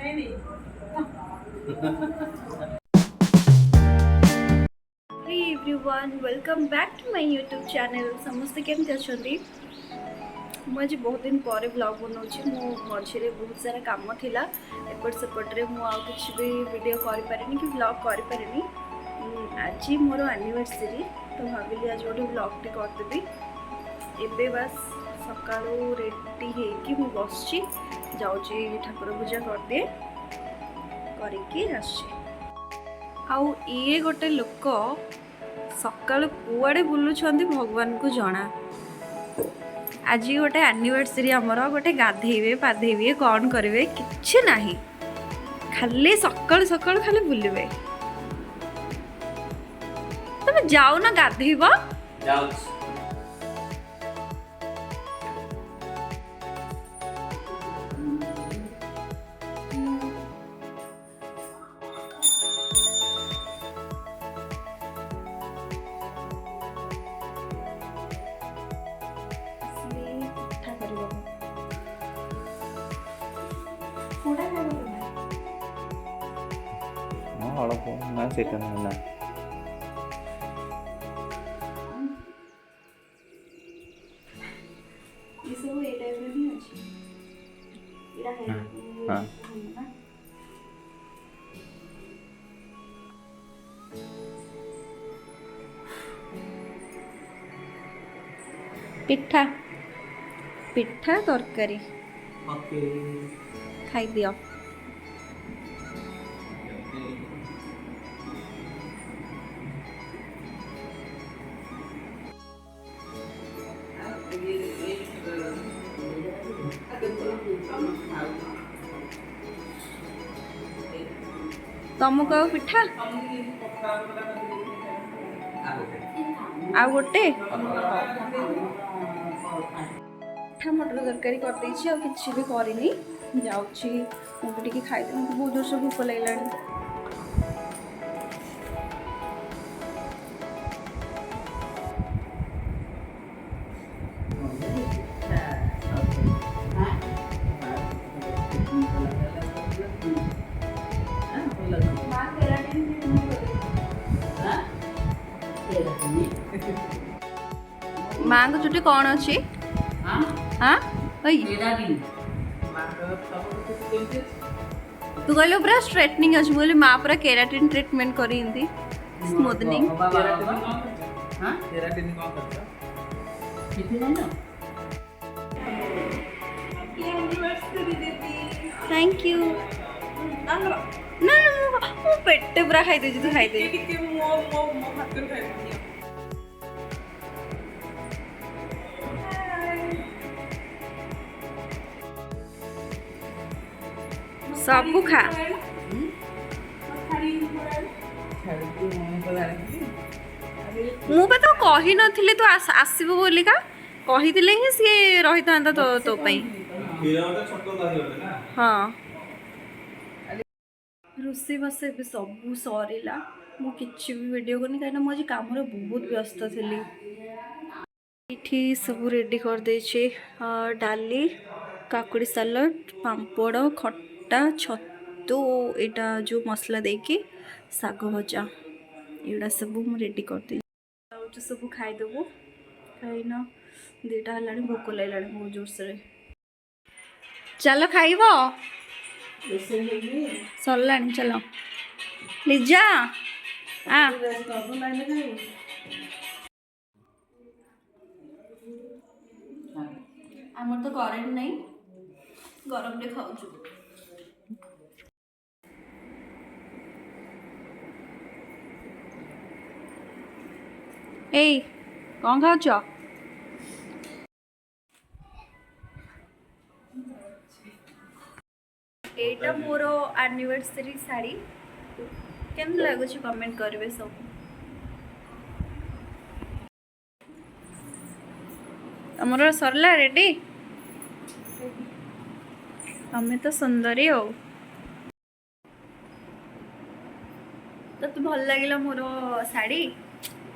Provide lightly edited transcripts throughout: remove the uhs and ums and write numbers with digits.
Hey everyone, welcome back to my YouTube channel. समस्ते केमती अछंती? मुझे बहुत दिन पर व्लॉग बनाऊँगी। मो मझे बहुत सारा काम थिला एपट सेपट रे मु आउ किछि भी वीडियो करि पारेनी कि व्लॉग करि पारेनी। आज मोर एनिवर्सरी तो भाविली आज गोटे व्लॉग टे करदेबी। एबे बस सकाळू रेडी हेकि मु बसछि जाउछि ठाकुर पूजा करदे करिकि आछि। आउ ये गोटे लोक सकाळू कुआडे बुलुछंती भगवान को जणा। आज गोटे एनिवर्सरी आमर गोटे गाधेबे पाधेबे कौन करेंगे किछि नाही खाली सकाळू सकाळू खाली बुलबे। तुम जाओ ना गाधेब ଅଳ୍ପ ନା ସେଇଟା ନା ये सब ए टाइप में ही अछि इरा है हां पिठा पिठा तरकारी ओके खाई दियो। तुमको पिठा आ गोटे पिठा मटर तरकारी कर देछि आ किछि भी करिनी जाउछि मु भी टिके खाइ दे। मते बहुत जोर से भूख लागलानी। माँ को छुट्टी कौन अच्छी हाँ तू कहलु पूरा स्ट्रेटनिंग अच्छी बोली माँ पूरा केराटिन ट्रीटमेंट करी स्मूथनिंग। थैंक यू ना ना मो पेट पूरा खाई दे तू खाई दे। सब खा मु तो कही नथिले तू आसीबो बोली का कही दिले ही सी रही था तो पई हाँ रोसे बसे भी सब सरीला मु किछि भी वीडियो करनी काहे मु आज काम रे बहुत व्यस्त थिली। इठी सब रेडी कर दे छे डाली काकुड़ी सलाड पांपड़ खट्टा छतु एटा जो मसला देके साग भजा एड़ा सब मु रेडी कर दे सब खाईदेबू खाईना दुटा है भोक लगे बहुत जोर से। चलो खाइब सरला चलो लिजा आमर तो करेंट नहीं गरम रे खाऊ। ए कौन खाऊच एटा मोर एनिवर्सरी साड़ी केमन लगुच कमेंट करेंगे सब। तमर सरला रेडी हमें तो सुंदरी हो तो भल लगे मोर साड़ी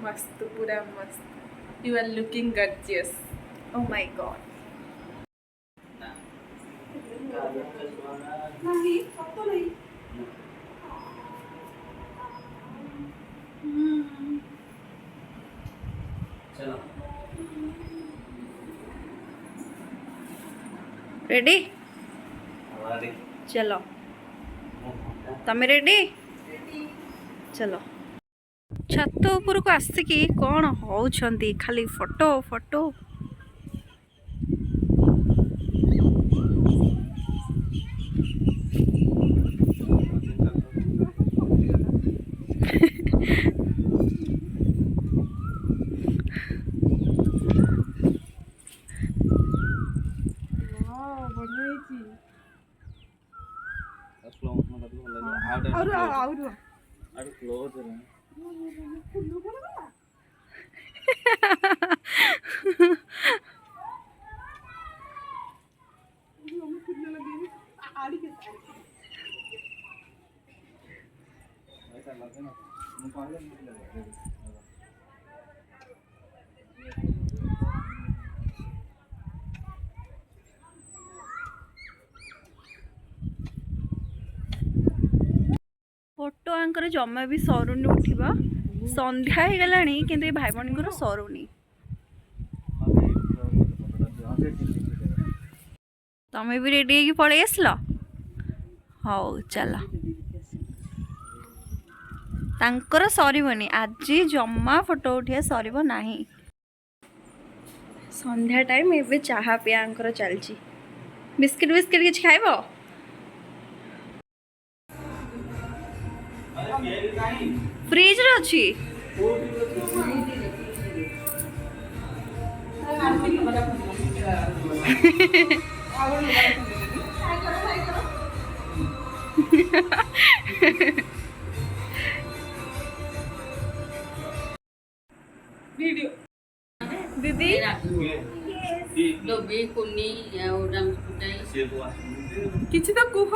मस्त पूरा मस्त you are looking gorgeous oh my God नहीं पक्का नहीं चलो रेडी हमारे चलो तमे रेडी चलो छत उपरको आसिकी कौन होउछंती खाली फोटो फोटो स्लो मोशन करके ଭଲ ଲାଗିବ ଆଉ କ୍ଲୋଜ ରେ ऐसा लगे ना ମୁଁ କହିଲେ फोटो आंकर जमा भी सरुनी उठिबा संध्या हो गलानी किंतु ए भाई भणीकर सरुनी तमे भी रेडी होगी पड़े आसलो हौ चलो तांकर सरीबनी आज जमा फोटो उठिया सरीब नाही संध्या टाइम एबे चाहा पिया आंकर चलची बिस्किट बिस्किट किछ खाइबो फ्रिज रे अछि वीडियो दीदी डोबी कुन्नी और रंग फुटाई ସେ ବୁଆ किछि तो कुह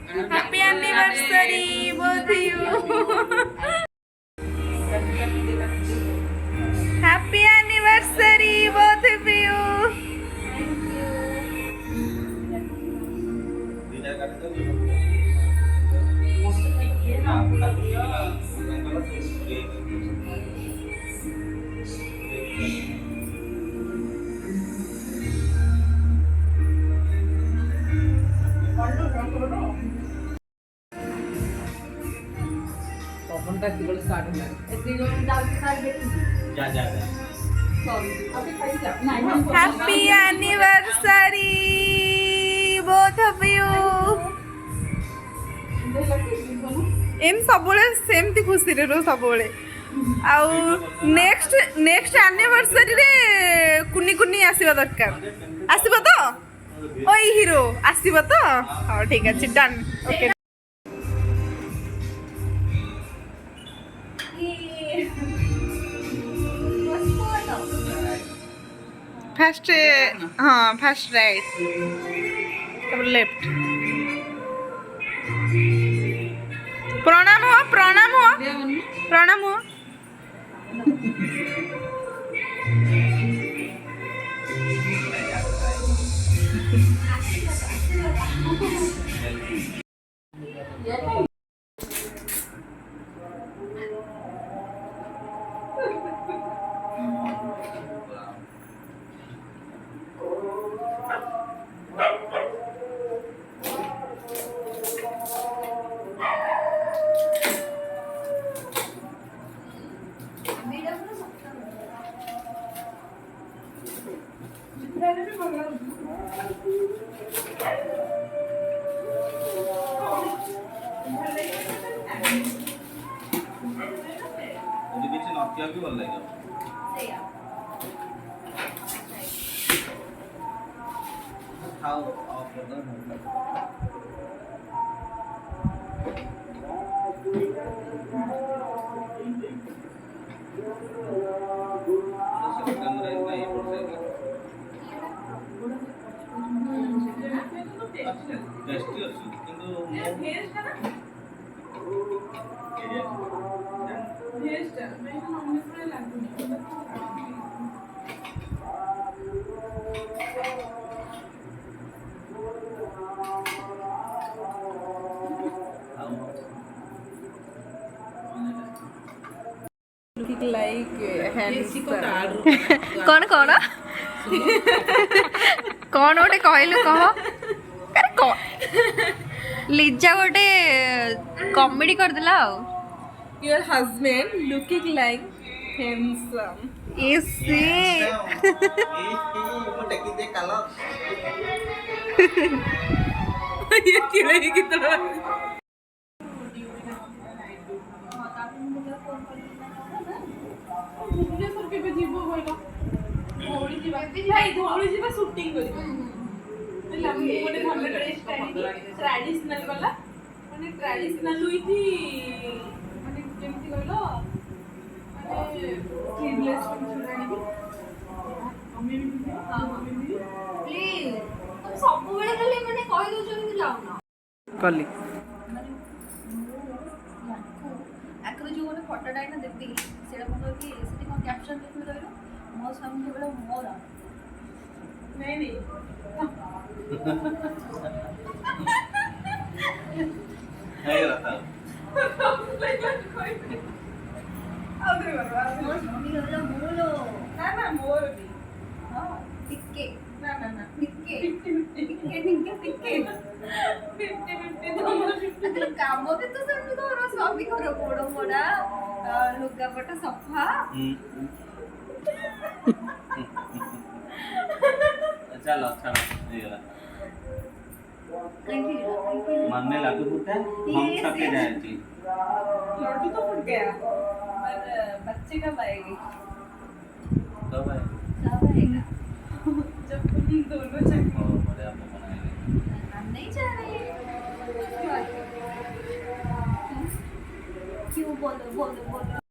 happy anniversary both you happy anniversary both of you ଦିଟା କାଟି पवन का केवल स्टार्ट होना इतनी जो डाल के साथ देखी जा जा सॉरी अभी खाई जा नहीं happy anniversary both of you एम सबले सेमती खुशी रे रो सबले आउ नेक्स्ट एनिवर्सरी रे कुनी कुनी आसीबा दरकार आसीबा तो ओई हीरो आसीबा तो हां ठीक अछि डन ओके फर्स्ट हाँ फर्स्ट राइट तब लेफ्ट प्रणाम हो प्रणाम हो ଯଦି କିଛି ନଥିବ ବି ଭଲ ଲାଗିବ ଖାଉ ଅଫ୍ କରିଦେବ टेस्टी ଅଛି କିନ୍ତୁ like handsome. କଣ କଣ କଣ ଗୋଟେ କହିଲୁ କହ ଆରେ ଲିଜା ଗୋଟେ କମେଡି କରିଦେଲା ଆଉ Your husband looking like handsome. ଏସି ये किले की तरह भुवनेश्वर केबे जीवो कहला धौली जीवा भाई धौली जीवा शूटिंग करी ହେଲା ମୁଁ ଗୋଟେ ଭଲ ଡ୍ରେସ୍ ଟ୍ରାଡିସନାଲ वाला ମାନେ ଟ୍ରାଡିସନାଲ ୱିଥ୍ ମାନେ ଯେମିତି କହିଲ ମାନେ ସ୍ଲିଭଲେସ୍ ପିନ୍ଧିକି ଆଣିବି ଆମେ ବି ପ୍ଲିଜ ତମେ ସବୁବେଳେ ଖାଲି ମାନେ କହି ଦଉଛନ୍ତି କି ଯାଉନ କଲି ଆଗରୁ ଯୋଉ ଗୋଟେ ଫଟୋଟା ଏଇନା ଦେବି ସେଇଟା କଣ କି ସେଠି କଣ କ୍ୟାପସନ୍ ଦେଖିବି କହିଲ ମୋ ସ୍ୱାମୀ କେବଳ ମୋର ନାଇଁ ନାଇଁ ହେଇଗଲା ତାର। ଆଉଥରେ ମୋ କରିବା ସ୍ୱାମୀ କେବଳ ମୋର ନା ନା ମୋର ବି ହଁ ଟିକେ ନା ନା ନା ଟିକେ 50-50 ଟିକେ ଟିକେ ଟିକେ 50-50 କାମ ବି ତ ସେମିତି କର ସ୍ୱାମୀ କର ଗୋଡ଼ ମୋଡ଼ା ଲୁଗାପଟା ସଫା ଚାଲ ଛାଡ଼ ହେଇଗଲା କାହିଁକି मन में लागू होता है हम सबके जाएंगे लड्डू तो फूट गया पर बच्चे कब आएगी तो भाई जब पुनी दोनों चाहिए ओ बड़े आप बनाएंगे हम नहीं जा रहे क्यों बोलो बोलो बोलो